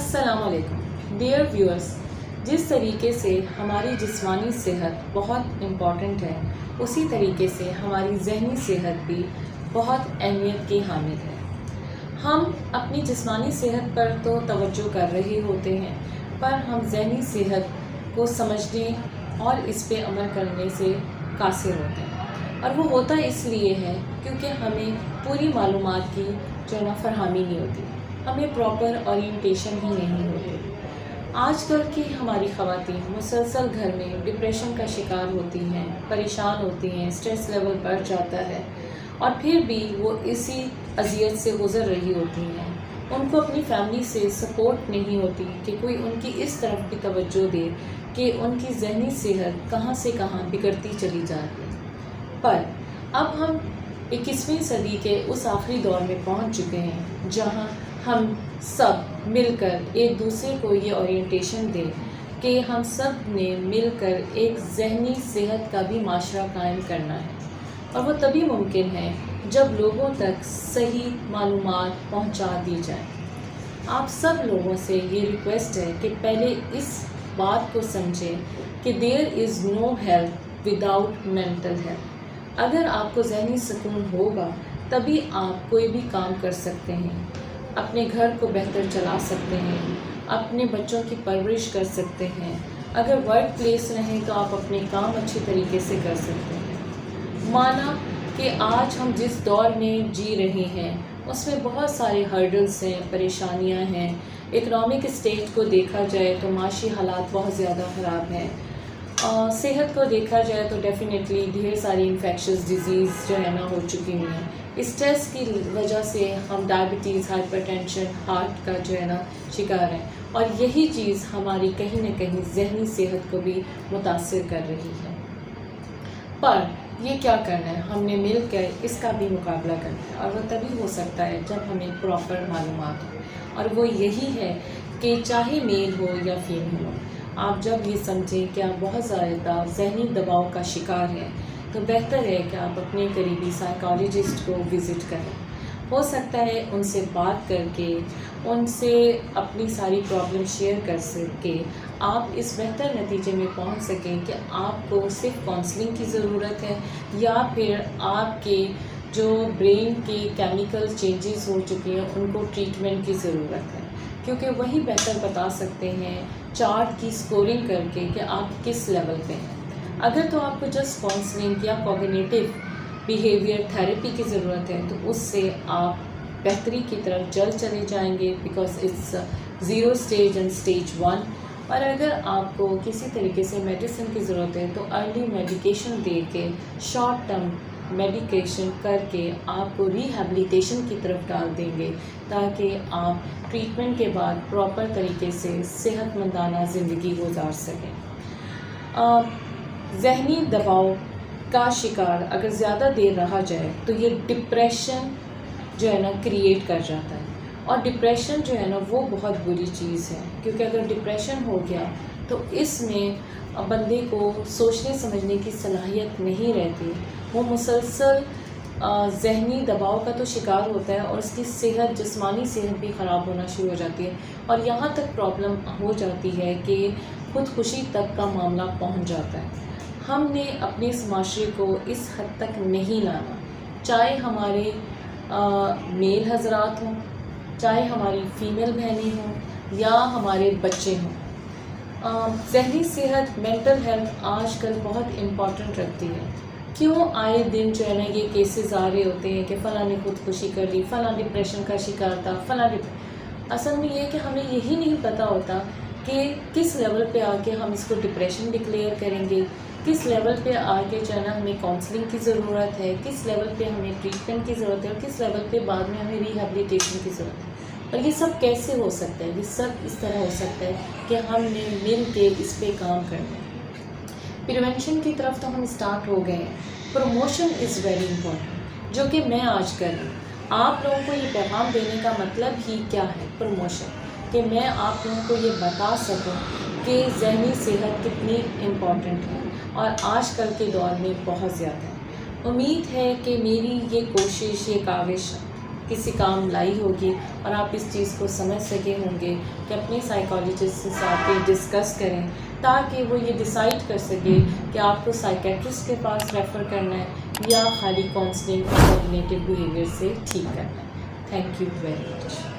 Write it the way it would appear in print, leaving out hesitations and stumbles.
السلام علیکم dear viewers, جس طریقے سے ہماری جسمانی صحت بہت امپورٹنٹ ہے، اسی طریقے سے ہماری ذہنی صحت بھی بہت اہمیت کی حامل ہے۔ ہم اپنی جسمانی صحت پر تو توجہ کر رہے ہوتے ہیں، پر ہم ذہنی صحت کو سمجھنے اور اس پہ عمل کرنے سے قاصر ہوتے ہیں، اور وہ ہوتا اس لیے ہے کیونکہ ہمیں پوری معلومات کی فراہمی نہیں ہوتی، ہمیں پراپر اورینٹیشن ہی نہیں ہوتی۔ آج کل کی ہماری خواتین مسلسل گھر میں ڈپریشن کا شکار ہوتی ہیں، پریشان ہوتی ہیں، اسٹریس لیول بڑھ جاتا ہے، اور پھر بھی وہ اسی اذیت سے گزر رہی ہوتی ہیں۔ ان کو اپنی فیملی سے سپورٹ نہیں ہوتی کہ کوئی ان کی اس طرف بھی توجہ دے کہ ان کی ذہنی صحت کہاں سے کہاں بگڑتی چلی جا رہی ہے۔ پر اب ہم 21ویں صدی کے اس آخری دور میں پہنچ چکے ہیں جہاں ہم سب مل کر ایک دوسرے کو یہ اورینٹیشن دیں کہ ہم سب نے مل کر ایک ذہنی صحت کا بھی معاشرہ قائم کرنا ہے، اور وہ تبھی ممکن ہے جب لوگوں تک صحیح معلومات پہنچا دی جائے۔ آپ سب لوگوں سے یہ ریکویسٹ ہے کہ پہلے اس بات کو سمجھیں کہ there is no health without mental health. اگر آپ کو ذہنی سکون ہوگا تبھی آپ کوئی بھی کام کر سکتے ہیں، اپنے گھر کو بہتر چلا سکتے ہیں، اپنے بچوں کی پرورش کر سکتے ہیں۔ اگر ورک پلیس رہیں تو آپ اپنے کام اچھی طریقے سے کر سکتے ہیں۔ مانا کہ آج ہم جس دور میں جی رہے ہیں اس میں بہت سارے ہرڈلز ہیں، پریشانیاں ہیں۔ اکنامک اسٹیج کو دیکھا جائے تو معاشی حالات بہت زیادہ خراب ہیں۔ صحت کو دیکھا جائے تو ڈیفینیٹلی ڈھیر ساری انفیکشس ڈیزیز جو ہے نا ہو چکی ہوئی ہیں۔ اسٹریس کی وجہ سے ہم ڈائبٹیز، ہائپر ٹینشن، ہارٹ کا جو ہے نا شکار ہیں، اور یہی چیز ہماری کہیں نہ کہیں ذہنی صحت کو بھی متاثر کر رہی ہے۔ پر یہ کیا کرنا ہے؟ ہم نے مل کر اس کا بھی مقابلہ کرنا ہے، اور وہ تبھی ہو سکتا ہے جب ہمیں پراپر معلومات ہو، اور وہ یہی ہے کہ چاہے میل ہو یا فیمیل ہو، آپ جب یہ سمجھیں کہ آپ بہت زیادہ ذہنی دباؤ کا شکار ہیں تو بہتر ہے کہ آپ اپنے قریبی سائیکالوجسٹ کو وزٹ کریں۔ ہو سکتا ہے ان سے بات کر کے، ان سے اپنی ساری پرابلم شیئر کر کے آپ اس بہتر نتیجے میں پہنچ سکیں کہ آپ کو صرف کاؤنسلنگ کی ضرورت ہے، یا پھر آپ کے جو برین کے کیمیکل چینجز ہو چکے ہیں ان کو ٹریٹمنٹ کی ضرورت ہے، کیونکہ وہی بہتر بتا سکتے ہیں چارٹ کی سکورنگ کر کے کہ آپ کس لیول پہ ہیں۔ اگر تو آپ کو جسٹ کاؤنسلنگ یا کوگنیٹیو بیہیویئر تھیراپی کی ضرورت ہے تو اس سے آپ بہتری کی طرف جلد چلے جائیں گے، because it's 0 stage and stage 1۔ اور اگر آپ کو کسی طریقے سے میڈیسن کی ضرورت ہے تو ارلی میڈیکیشن دے کے، شارٹ ٹرم میڈیکیشن کر کے آپ کو ریہیبلیٹیشن کی طرف ڈال دیں گے، تاکہ آپ ٹریٹمنٹ کے بعد پراپر طریقے سے صحت مندانہ زندگی گزار سکیں۔ ذہنی دباؤ کا شکار اگر زیادہ دیر رہا جائے تو یہ ڈپریشن جو ہے نا کریٹ کر جاتا ہے، اور ڈپریشن جو ہے نا وہ بہت بری چیز ہے، کیونکہ اگر ڈپریشن ہو گیا تو اس میں بندے کو سوچنے سمجھنے کی صلاحیت نہیں رہتی، وہ مسلسل ذہنی دباؤ کا تو شکار ہوتا ہے، اور اس کی صحت، جسمانی صحت بھی خراب ہونا شروع ہو جاتی ہے، اور یہاں تک پرابلم ہو جاتی ہے کہ خودکشی تک کا معاملہ پہنچ جاتا ہے۔ ہم نے اپنے اس معاشرے کو اس حد تک نہیں لانا، چاہے ہمارے میل حضرات ہوں، چاہے ہماری فیمیل بہنیں ہوں، یا ہمارے بچے ہوں۔ ذہنی صحت، مینٹل ہیلتھ آج کل بہت امپورٹنٹ رکھتی ہے۔ کیوں آئے دن جو ہے نا یہ کیسز آ رہے ہوتے ہیں کہ فلاں نے خودکشی کر لی، فلاں ڈپریشن کا شکار تھا، فلاں اصل میں یہ کہ ہمیں یہی نہیں پتہ ہوتا کہ کس لیول پہ آ کے ہم اس کو ڈپریشن ڈکلیئر کریں گے، کس لیول پہ آ کے جو ہے نا ہمیں کاؤنسلنگ کی ضرورت ہے، کس لیول پہ ہمیں ٹریٹمنٹ کی ضرورت ہے، اور کس لیول پہ بعد میں ہمیں ریہیبلیٹیشن کی ضرورت ہے۔ اور یہ سب کیسے ہو سکتا ہے؟ یہ سب اس طرح ہو سکتا ہے کہ ہم نے مل کے اس پہ کام کرنا ہے۔ پریونشن کی طرف تو ہم اسٹارٹ ہو گئے ہیں، پروموشن از ویری امپورٹنٹ، جو کہ میں آج کر رہی ہوں۔ آپ لوگوں کو یہ پیغام دینے کا مطلب ہی کیا ہے؟ پروموشن، کہ میں آپ لوگوں کو یہ بتا سکوں کہ ذہنی صحت کتنی امپورٹنٹ ہے، اور آج کل کے دور میں بہت زیادہ ہے۔ امید ہے کہ میری یہ کوشش، یہ کاوش کسی کام لائی ہوگی اور آپ اس چیز کو سمجھ سکے ہوں گے کہ اپنے سائیکالوجسٹ سے ساتھ ڈسکس کریں تاکہ وہ یہ ڈیسائیڈ کر سکے کہ آپ کو سائیکیٹرسٹ کے پاس ریفر کرنا ہے یا خالی کاؤنسلنگ اور کوآرڈینیٹیو بیہیویئر سے ٹھیک کرنا ہے۔ Thank you very much.